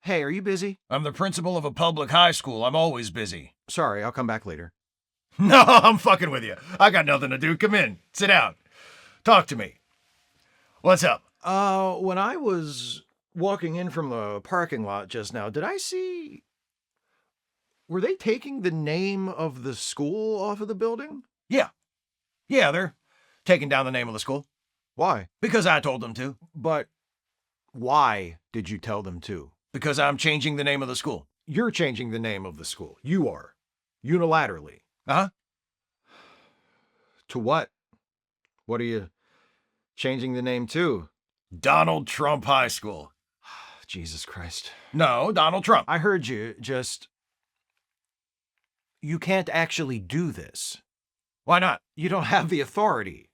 Hey, are you busy? I'm the principal of a public high school. I'm always busy. Sorry, I'll come back later. No, I'm fucking with you. I got nothing to do. Come in. Sit down. Talk to me. What's up? When I was walking in from the parking lot just now, did I see... Were they taking the name of the school off of the building? Yeah, they're taking down the name of the school. Why? Because I told them to. But why did you tell them to? Because I'm changing the name of the school. You're changing the name of the school. You are. Unilaterally. Uh-huh. To what? What are you changing the name to? Donald Trump High School. Jesus Christ. No, Donald Trump. I heard you, just... You can't actually do this. Why not? You don't have the authority.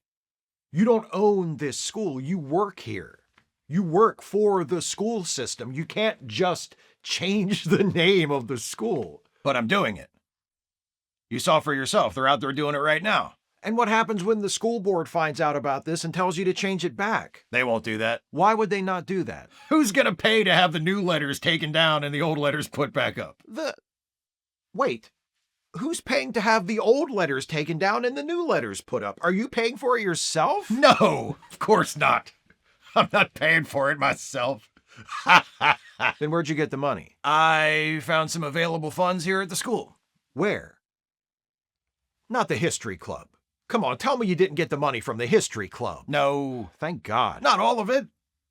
You don't own this school. You work here. You work for the school system. You can't just change the name of the school. But I'm doing it. You saw for yourself. They're out there doing it right now. And what happens when the school board finds out about this and tells you to change it back? They won't do that. Why would they not do that? Who's gonna pay to have the new letters taken down and the old letters put back up? Wait. Who's paying to have the old letters taken down and the new letters put up? Are you paying for it yourself? No, of course not. I'm not paying for it myself. Then where'd you get the money? I found some available funds here at the school. Where? Not the history club. Come on, tell me you didn't get the money from the history club. No. Thank God. Not all of it.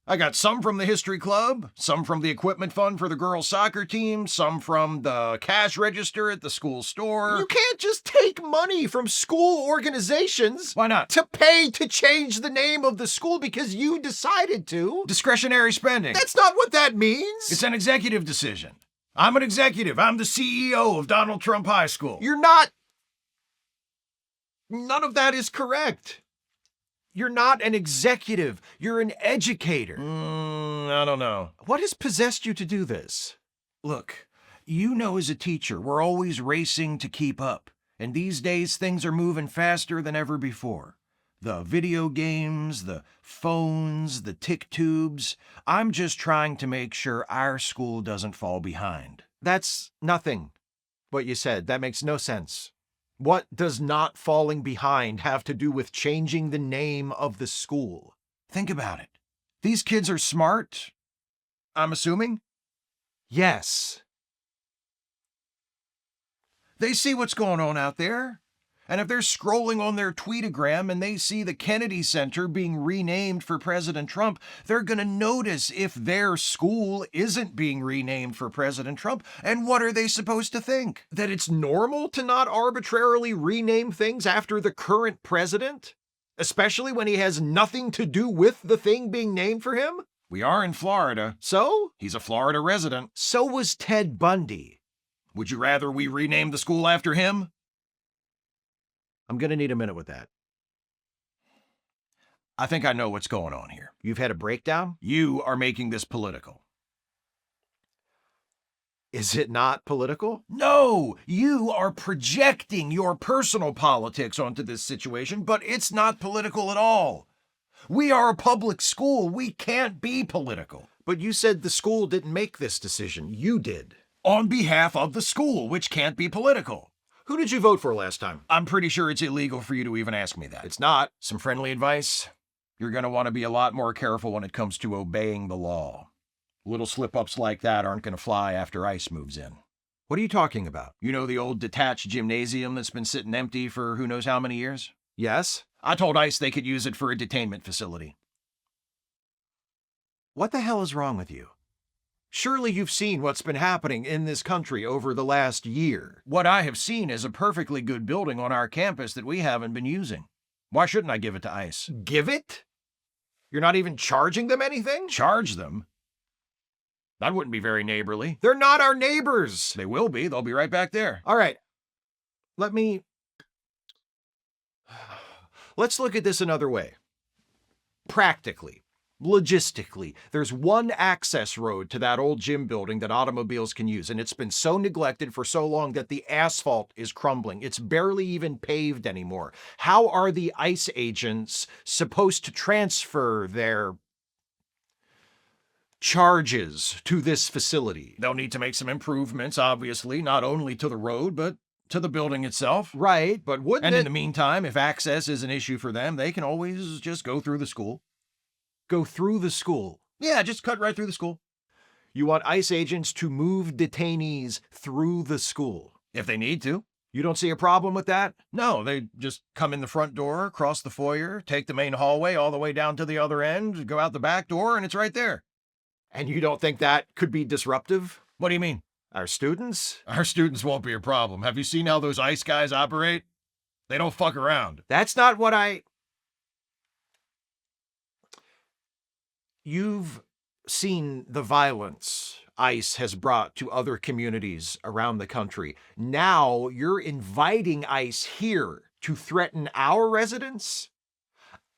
I got some from the history club, some from the equipment fund for the girls' soccer team, some from the cash register at the school store. You can't just take money from school organizations. Why not? To pay to change the name of the school because you decided to. Discretionary spending. That's not what that means. It's an executive decision. I'm an executive. I'm the CEO of Donald Trump High School. You're not. None of that is correct. You're not an executive. You're an educator. I don't know. What has possessed you to do this? Look, you know as a teacher, we're always racing to keep up. And these days, things are moving faster than ever before. The video games, the phones, the tick tubes. I'm just trying to make sure our school doesn't fall behind. That's nothing. What you said, that makes no sense. What does not falling behind have to do with changing the name of the school? Think about it. These kids are smart, I'm assuming. Yes. They see what's going on out there. And if they're scrolling on their tweetogram and they see the Kennedy Center being renamed for President Trump, they're going to notice if their school isn't being renamed for President Trump. And what are they supposed to think? That it's normal to not arbitrarily rename things after the current president? Especially when he has nothing to do with the thing being named for him? We are in Florida. So? He's a Florida resident. So was Ted Bundy. Would you rather we rename the school after him? I'm going to need a minute with that. I think I know what's going on here. You've had a breakdown? You are making this political. Is it not political? No, you are projecting your personal politics onto this situation, but it's not political at all. We are a public school. We can't be political. But you said the school didn't make this decision. You did. On behalf of the school, which can't be political. Who did you vote for last time? I'm pretty sure it's illegal for you to even ask me that. It's not. Some friendly advice? You're going to want to be a lot more careful when it comes to obeying the law. Little slip-ups like that aren't going to fly after ICE moves in. What are you talking about? You know the old detached gymnasium that's been sitting empty for who knows how many years? Yes. I told ICE they could use it for a detainment facility. What the hell is wrong with you? Surely you've seen what's been happening in this country over the last year. What I have seen is a perfectly good building on our campus that we haven't been using. Why shouldn't I give it to ICE? Give it? You're not even charging them anything? Charge them? That wouldn't be very neighborly. They're not our neighbors. They will be. They'll be right back there. All right. Let's look at this another way. Practically. Logistically, there's one access road to that old gym building that automobiles can use, and it's been so neglected for so long that the asphalt is crumbling. It's barely even paved anymore. How are the ICE agents supposed to transfer their charges to this facility. They'll need to make some improvements, obviously, not only to the road, but to the building itself. Right, but wouldn't And it in the meantime, if access is an issue for them, they can always just go through the school. go through the school? Yeah, just cut right through the school. You want ICE agents to move detainees through the school? If they need to. You don't see a problem with that? No, they just come in the front door, cross the foyer, take the main hallway all the way down to the other end, go out the back door, and it's right there. And you don't think that could be disruptive? What do you mean? Our students? Our students won't be a problem. Have you seen how those ICE guys operate? They don't fuck around. That's not what I... You've seen the violence ICE has brought to other communities around the country. Now you're inviting ICE here to threaten our residents?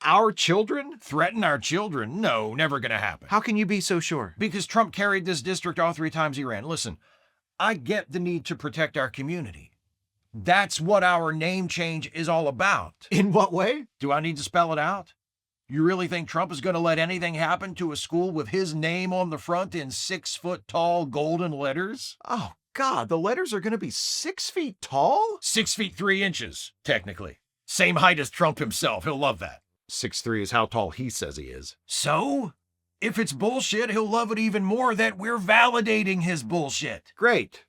Our children? Threaten our children? No, never gonna happen. How can you be so sure? Because Trump carried this district all 3 times he ran. Listen, I get the need to protect our community. That's what our name change is all about. In what way? Do I need to spell it out? You really think Trump is going to let anything happen to a school with his name on the front in 6-foot-tall golden letters? Oh, God, the letters are going to be 6 feet tall? 6 feet 3 inches, technically. Same height as Trump himself. He'll love that. 6'3" is how tall he says he is. So, if it's bullshit, he'll love it even more that we're validating his bullshit. Great.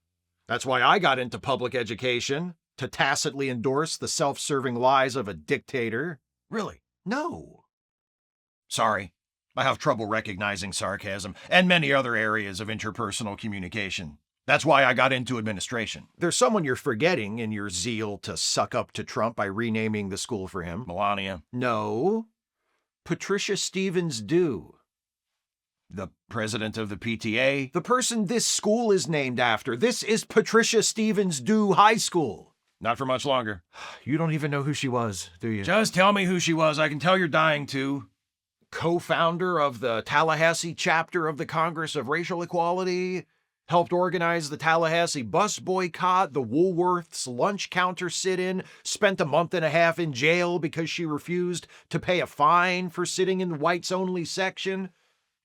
That's why I got into public education, to tacitly endorse the self-serving lies of a dictator. Really? No. Sorry. I have trouble recognizing sarcasm and many other areas of interpersonal communication. That's why I got into administration. There's someone you're forgetting in your zeal to suck up to Trump by renaming the school for him. Melania. No. Patricia Stevens Dew. The president of the PTA. The person this school is named after. This is Patricia Stevens Dew High School. Not for much longer. You don't even know who she was, do you? Just tell me who she was. I can tell you're dying to. Co-founder of the Tallahassee chapter of the Congress of Racial Equality, helped organize the Tallahassee bus boycott, the Woolworths lunch counter sit-in, spent a month and a half in jail because she refused to pay a fine for sitting in the whites-only section,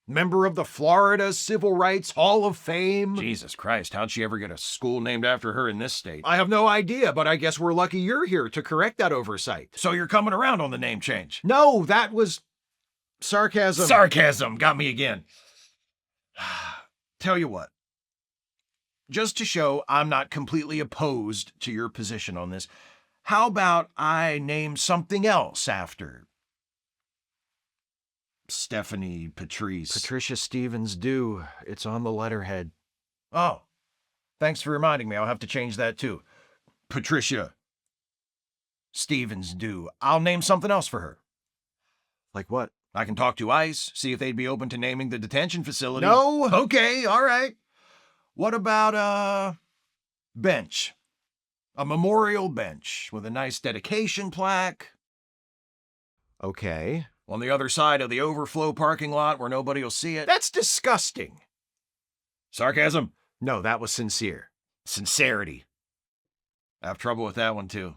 member of the Florida Civil Rights Hall of Fame. Jesus Christ, how'd she ever get a school named after her in this state? I have no idea, but I guess we're lucky you're here to correct that oversight. So you're coming around on the name change? No, that was sarcasm. Sarcasm got me again. Tell you what. Just to show I'm not completely opposed to your position on this, how about I name something else after Stephanie Patrice? Patricia Stevens Dew. It's on the letterhead. Oh, thanks for reminding me. I'll have to change that too. Patricia Stevens Dew. I'll name something else for her. Like what? I can talk to ICE, see if they'd be open to naming the detention facility. No. Okay, all right. What about a bench? A memorial bench with a nice dedication plaque. Okay. On the other side of the overflow parking lot where nobody will see it. That's disgusting. Sarcasm? No, that was sincere. Sincerity. I have trouble with that one too.